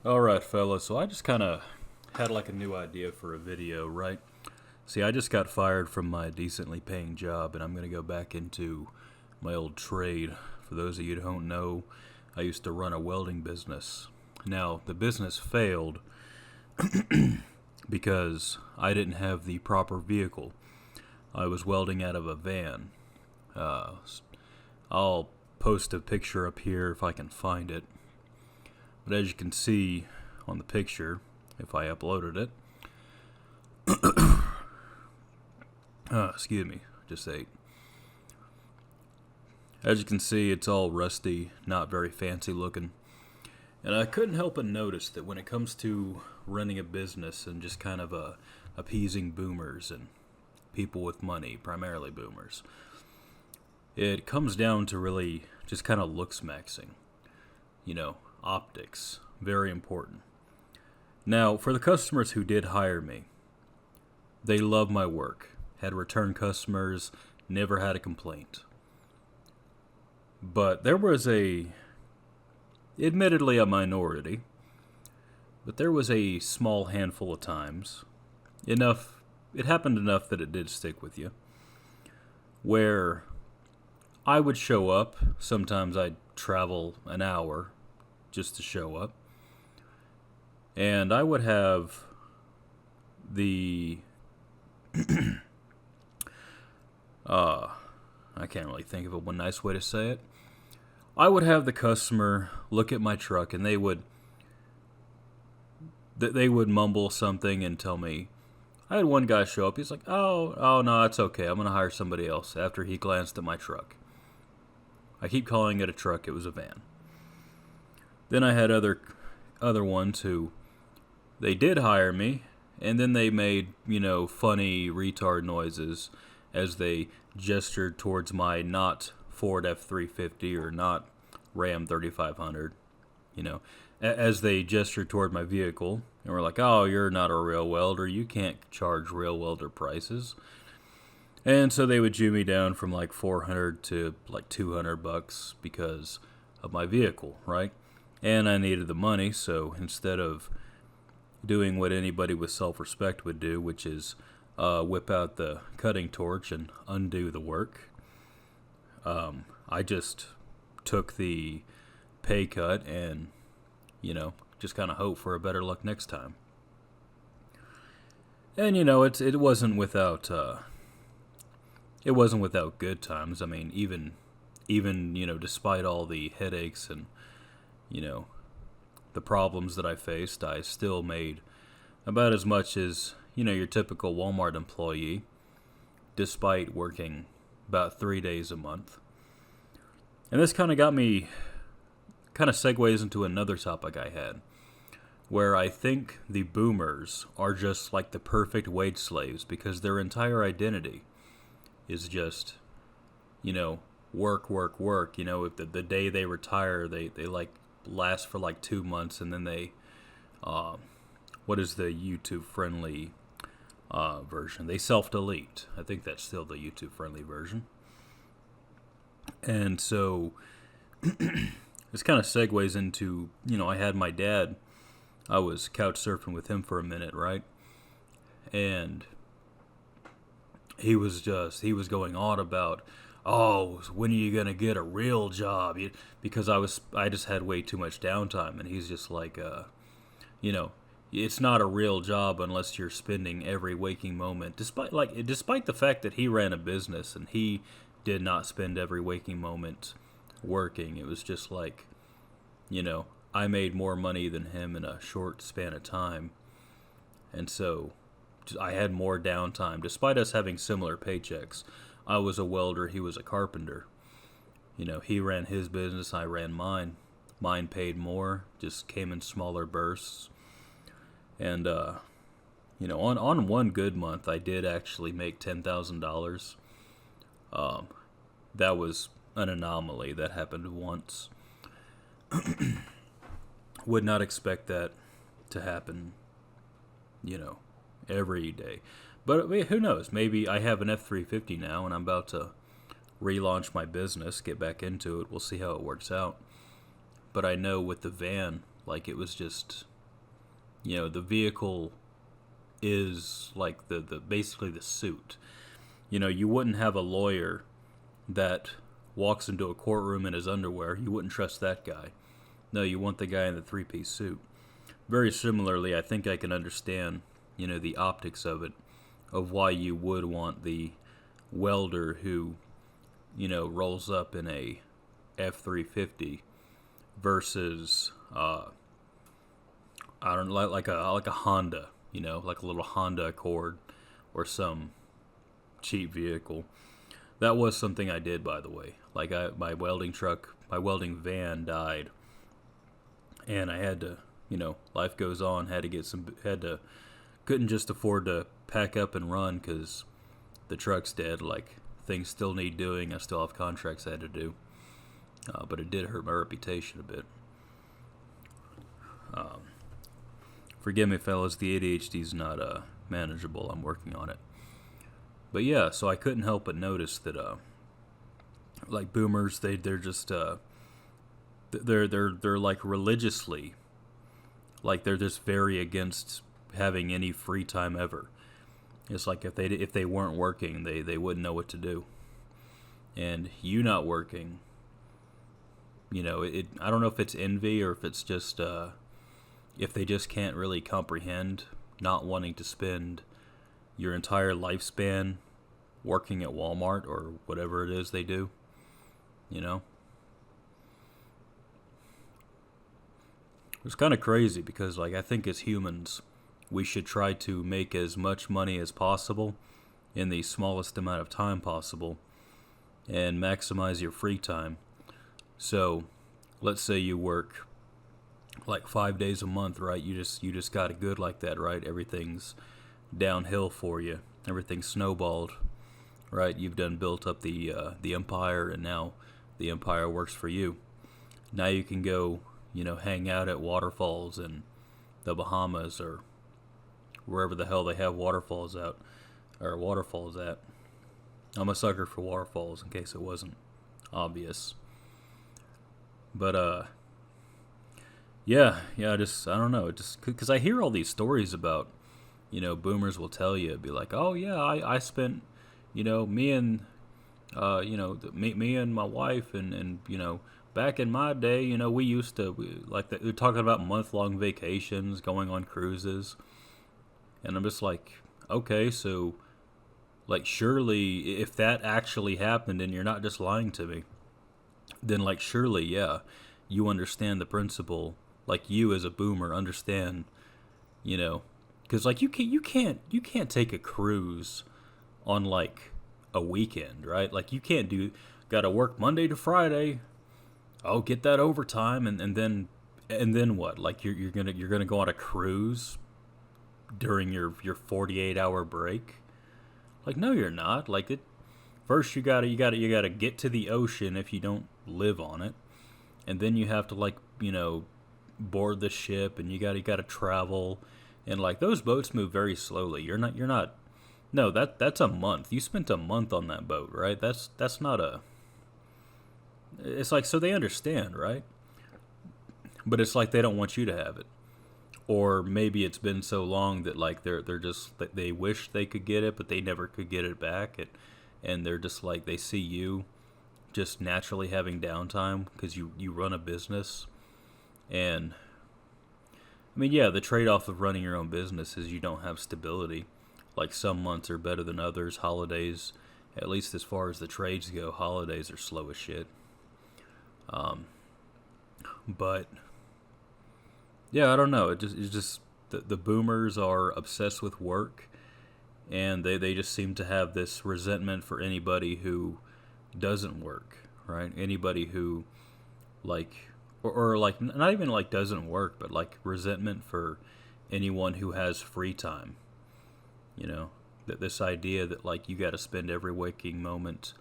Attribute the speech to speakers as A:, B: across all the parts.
A: Alright, fellas, so I just kind of had like a new idea for a video, right? See, I just got fired from my decently paying job, and I'm going to go back into my old trade. For those of you who don't know, I used to run a welding business. Now, the business failed because I didn't have the proper vehicle. I was welding out of a van. Uh, I'll post a picture up here if I can find it. But as you can see on the picture, if I uploaded it, excuse me, just ate. As you can see, it's all rusty, not very fancy looking. And I couldn't help but notice that when it comes to running a business and just kind of appeasing boomers and people with money, primarily boomers, it comes down to really just kind of looks maxing. You know, optics, very important. Now, for the customers who did hire me, they love my work, had return customers, never had a complaint. But there was admittedly a minority, but there was a small handful of times, it happened enough that it did stick with you, where I would show up, sometimes I'd travel an hour just to show up, and I would have the I can't really think of one nice way to say it. I would have the customer look at my truck, and they would mumble something and tell me. I had one guy show up. He's like, "Oh no, it's okay. I'm gonna hire somebody else." After he glanced at my truck, I keep calling it a truck. It was a van. Then I had other ones who they did hire me, and then they made funny retard noises as they gestured towards my not Ford F-350 or not Ram 3500, as they gestured toward my vehicle and were like, "Oh, you're not a real welder. You can't charge real welder prices." And so they would Jew me down from like 400 to like $200 because of my vehicle, right? And I needed the money, so instead of doing what anybody with self-respect would do, which is whip out the cutting torch and undo the work, I just took the pay cut and, just kind of hope for a better luck next time. And it wasn't without good times. I mean, even despite all the headaches and you know the problems that I faced, I still made about as much as your typical Walmart employee, despite working about 3 days a month. And this kind of segues into another topic I had, where I think the boomers are just like the perfect wage slaves because their entire identity is just, work, work, work. If the day they retire, they like last for like 2 months, and then they, what is the YouTube friendly version? They self-delete. I think that's still the YouTube friendly version. And so this kind of segues into, I had my dad. I was couch surfing with him for a minute, right? And he was going on about, "Oh, when are you gonna get a real job?" Because I just had way too much downtime, and he's just like, you know, it's not a real job unless you're spending every waking moment. Despite the fact that he ran a business and he did not spend every waking moment working, it was just like, I made more money than him in a short span of time, and so I had more downtime. Despite us having similar paychecks, I was a welder, he was a carpenter. He ran his business, I ran mine. Mine paid more, just came in smaller bursts. And, on one good month, I did actually make $10,000. That was an anomaly. That happened once. Would not expect that to happen, every day. But who knows? Maybe I have an F-350 now, and I'm about to relaunch my business, get back into it. We'll see how it works out. But I know with the van, like, it was just, The vehicle is like the basically the suit. You wouldn't have a lawyer that walks into a courtroom in his underwear. You wouldn't trust that guy. No, you want the guy in the three-piece suit. Very similarly, I think I can understand, the optics of it, of why you would want the welder who, rolls up in a F-350 versus, I don't know, like a Honda, like a little Honda Accord or some cheap vehicle. That was something I did, by the way. Like my welding van died, and I had to, life goes on. Couldn't just afford to pack up and run because the truck's dead. Like, things still need doing. I still have contracts I had to do, but it did hurt my reputation a bit. Forgive me, fellas. The ADHD's not manageable. I'm working on it. But yeah, so I couldn't help but notice that, like boomers, they're just they're like religiously, like they're just very against having any free time ever. It's like if they weren't working, they wouldn't know what to do. And you not working, I don't know if it's envy or if it's just if they just can't really comprehend not wanting to spend your entire lifespan working at Walmart or whatever it is they do, It's kind of crazy because, like, I think as humans, we should try to make as much money as possible in the smallest amount of time possible and maximize your free time. So, let's say you work like 5 days a month, right? You just got it good like that, right? Everything's downhill for you. Everything's snowballed, right? You've built up the empire, and now the empire works for you. Now you can go, hang out at waterfalls in the Bahamas or wherever the hell they have waterfalls at. I'm a sucker for waterfalls, in case it wasn't obvious. But yeah, I don't know, just because I hear all these stories about, boomers will tell you, be like, oh yeah, I spent, me and, me and my wife and back in my day, we used to, they're talking about month-long vacations, going on cruises, and I'm just like, okay, so, like, surely, if that actually happened and you're not just lying to me, then, like, surely, yeah, you understand the principle, like, you as a boomer understand, because, like, you can't take a cruise on, like, a weekend, right? Like, you can't gotta work Monday to Friday. Oh, get that overtime, and then what? Like, you're gonna go on a cruise during your 48-hour break? Like, no, you're not. Like, first you gotta get to the ocean if you don't live on it, and then you have to, like, board the ship, and you gotta travel, and, like, those boats move very slowly. You're not. No, that's a month. You spent a month on that boat, right? That's not a. It's like, so they understand, right? But it's like they don't want you to have it, or maybe it's been so long that, like, they're just, they wish they could get it, but they never could get it back, and they're just like, they see you just naturally having downtime because you run a business. And I mean, yeah, the trade-off of running your own business is you don't have stability. Like, some months are better than others. Holidays, at least as far as the trades go, holidays are slow as shit. But yeah, I don't know. It's just the boomers are obsessed with work, and they just seem to have this resentment for anybody who doesn't work, right? Anybody who, like, or like, not even like doesn't work, but like resentment for anyone who has free time. That this idea that, like, you got to spend every waking moment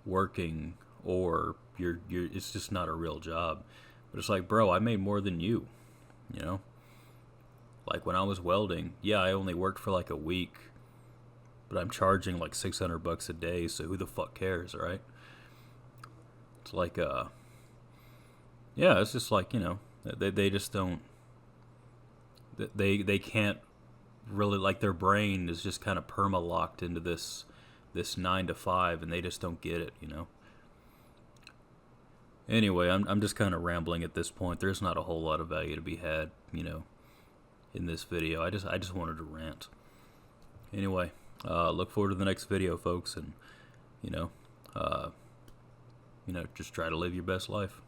A: working, or you're it's just not a real job. But it's like, bro, I made more than you. Like, when I was welding, yeah, I only worked for like a week, but I'm charging like $600 a day, so who the fuck cares, right? It's like, yeah, it's just like, they just don't, They can't really, like, their brain is just kind of perma locked into this 9 to 5, and they just don't get it, you know. Anyway, I'm just kind of rambling at this point. There's not a whole lot of value to be had, you know, in this video. I just wanted to rant. Anyway, look forward to the next video, folks, and you know, just try to live your best life.